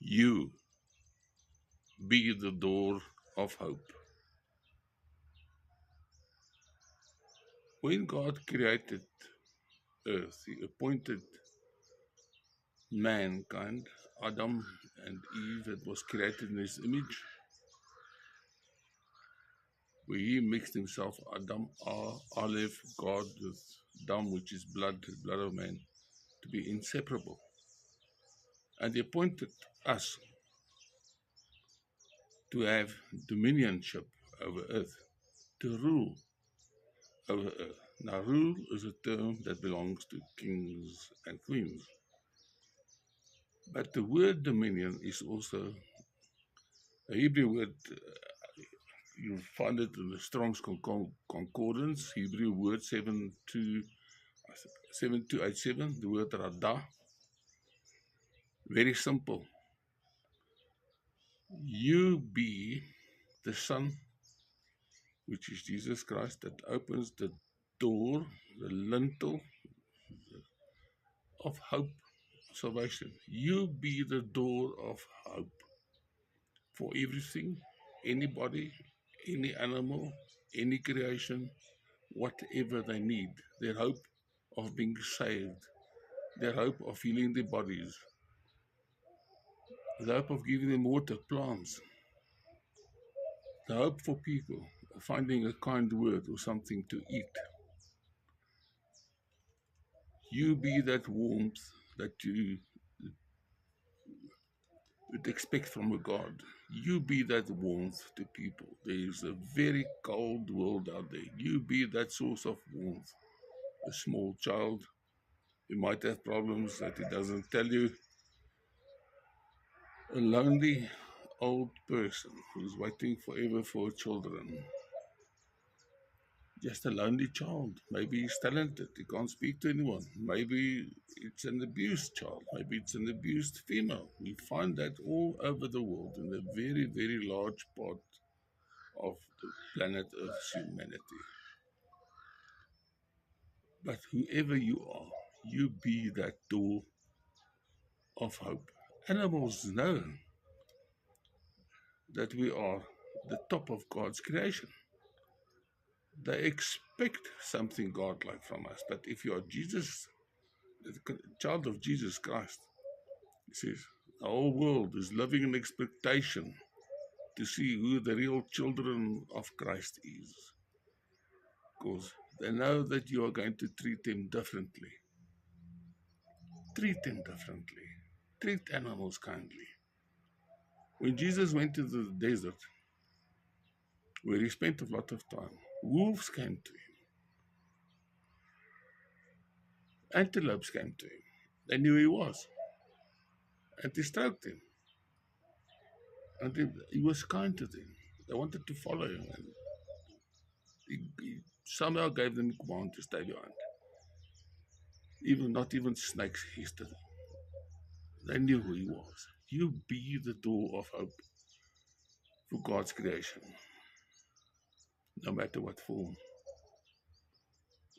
You be the door of hope. When God created earth, He appointed mankind, Adam and Eve, that was created in His image, where He mixed Himself, Adam, Aleph, God, with Dam, which is blood, the blood of man, to be inseparable. And He appointed us to have dominionship over earth, to rule over earth. Now, rule is a term that belongs to kings and queens. But the word dominion is also a Hebrew word. You find it in the Strong's Concordance, Hebrew word 7287, the word radah. Very simple. You be the Son, which is Jesus Christ, that opens the door, the lintel of hope, salvation. You be the door of hope for everything, anybody, any animal, any creation, whatever they need. Their hope of being saved, their hope of healing their bodies, the hope of giving them water, plants, the hope for people of finding a kind word or something to eat. You be that warmth that you would expect from a God. You be that warmth to people. There is a very cold world out there. You be that source of warmth. A small child who might have problems that he doesn't tell you. A lonely old person who's waiting forever for children. Just a lonely child. Maybe he's talented. He can't speak to anyone. Maybe it's an abused child. Maybe it's an abused female. We find that all over the world in a very, very large part of the planet Earth's humanity. But whoever you are, you be that door of hope. Animals know that we are the top of God's creation. They expect something godlike from us. But if you are Jesus, the child of Jesus Christ, he says, the whole world is living in expectation to see who the real children of Christ is. Because they know that you are going to treat them differently. Treat them differently. Treat animals kindly. When Jesus went to the desert, where he spent a lot of time, wolves came to him. Antelopes came to him. They knew he was. And they stroked him. And he was kind to them. They wanted to follow him. And he somehow gave them a command to stay behind. Not even snakes hissed at him. They knew who he was. You be the door of hope for God's creation. No matter what form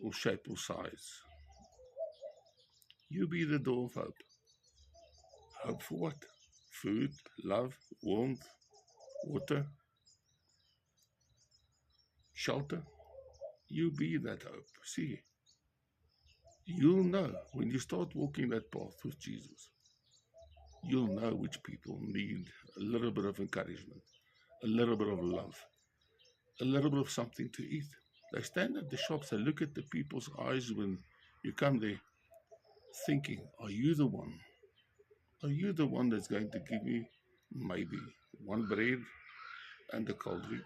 or shape or size. You be the door of hope. Hope for what? Food, love, warmth, water, shelter. You be that hope. See, you'll know when you start walking that path with Jesus. You'll know which people need a little bit of encouragement, a little bit of love, a little bit of something to eat. They stand at the shops, they look at the people's eyes when you come there, thinking, are you the one? Are you the one that's going to give me maybe one bread and a cold drink,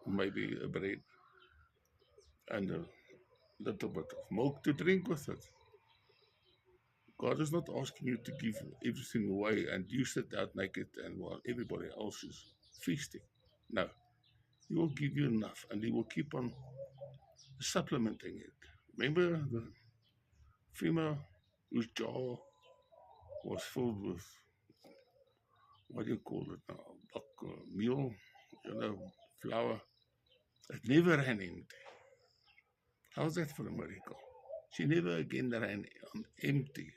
maybe a bread and a little bit of milk to drink with it? God is not asking you to give everything away and you sit out naked and while everybody else is feasting. No, He will give you enough and He will keep on supplementing it. Remember the female whose jar was filled with, what do you call it now, meal, flour. It never ran empty. How's that for a miracle? She never again ran on empty,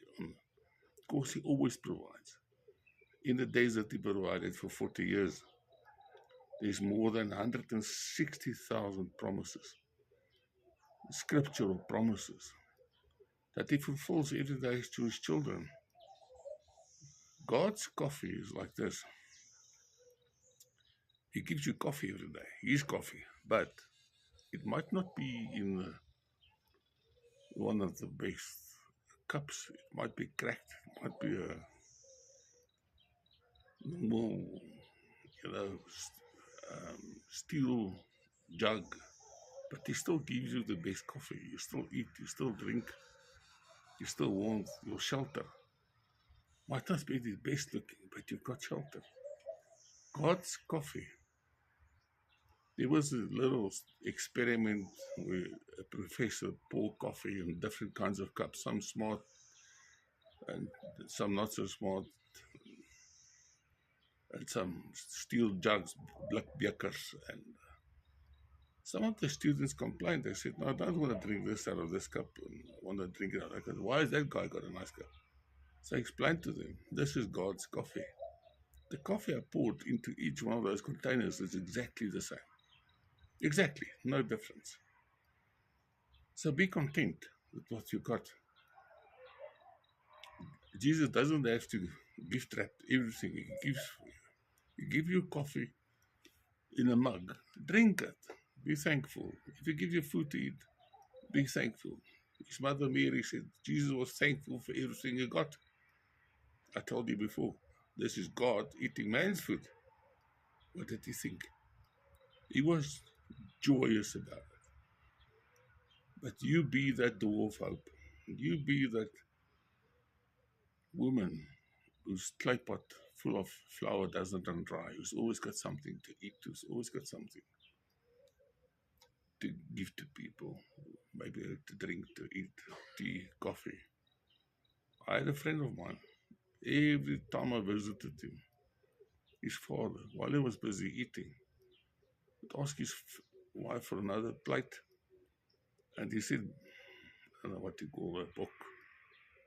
because He always provides. In the desert he provided for 40 years. There's more than 160,000 promises, scriptural promises, that he fulfills every day to his children. God's coffee is like this. He gives you coffee every day, his coffee, but it might not be in one of the best cups. It might be cracked. It might be a normal, steel jug, but he still gives you the best coffee. You still eat, you still drink, you still want your shelter. Might not be the best looking, but you've got shelter. God's coffee. There was a little experiment where a professor poured coffee in different kinds of cups, some smart and some not so smart, and some steel jugs, black bekers. And some of the students complained. They said, "No, I don't want to drink this out of this cup. And I want to drink it out of that." Why has that guy got a nice cup? So I explained to them, this is God's coffee. The coffee I poured into each one of those containers is exactly the same. Exactly, no difference. So be content with what you got. Jesus doesn't have to gift wrap everything. He gives you coffee in a mug. Drink it. Be thankful. If he gives you food to eat, be thankful. His mother Mary said Jesus was thankful for everything he got. I told you before, this is God eating man's food. What did he think? He was joyous about it. But you be that door of hope. You be that woman whose clay pot full of flour doesn't run dry, who's always got something to eat, who's always got something to give to people, maybe to drink, to eat, tea, coffee. I had a friend of mine, every time I visited him, his father, while he was busy eating, would ask his wife for another plate. And he said, I don't know what you call a book,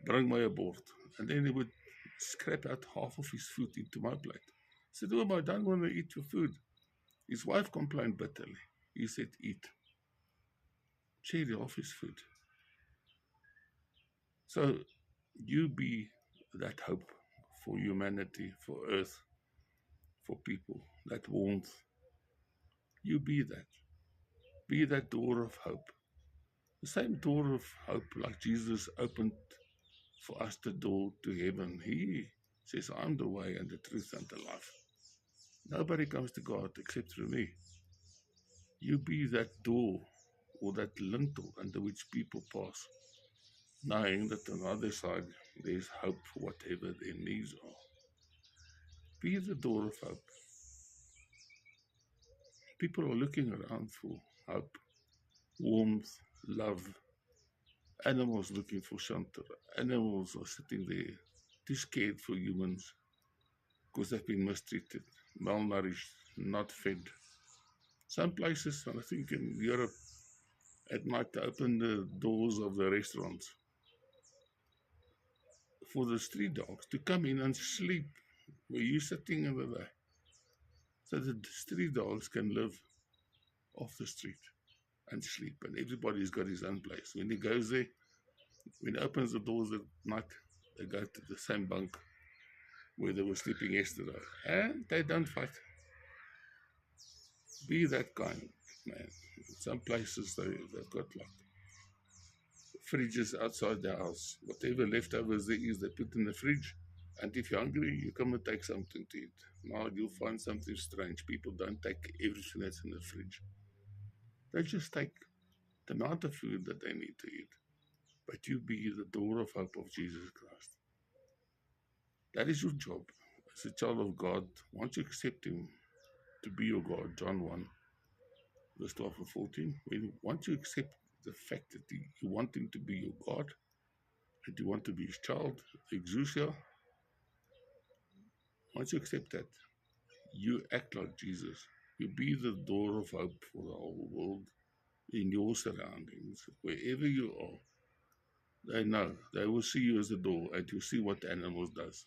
bring my a board. And then he would scrape out half of his food into my plate. I said, oh, I don't want to eat your food. His wife complained bitterly. He said, eat. Share half his food. So you be that hope for humanity, for earth, for people, that warmth. You be that. Be that door of hope. The same door of hope like Jesus opened for us the door to heaven. He says, I'm the way and the truth and the life. Nobody comes to God except through me. You be that door or that lintel under which people pass, knowing that on the other side there's hope for whatever their needs are. Be the door of hope. People are looking around for hope, warmth, love. Animals looking for shelter. Animals are sitting there too scared for humans because they've been mistreated, malnourished, not fed. Some places, and I think in Europe, at night they open the doors of the restaurants for the street dogs to come in and sleep where you're sitting in the day. So the street dogs can live off the street and sleep, and everybody's got his own place. When he goes there, when he opens the doors at night, they go to the same bunk where they were sleeping yesterday, and they don't fight. Be that kind, man. Some places they've got like fridges outside the house. Whatever leftovers there is, they put in the fridge. And if you're hungry, you come and take something to eat. Now you'll find something strange. People don't take everything that's in the fridge. They just take the amount of food that they need to eat. But you be the door of hope of Jesus Christ. That is your job as a child of God. Once you accept Him to be your God, John 1, verse 12 and 14, once you accept the fact that you want Him to be your God, and you want to be His child, exousia, once you accept that, you act like Jesus. You be the door of hope for the whole world in your surroundings, wherever you are. They know. They will see you as a door, and you see what the animals does.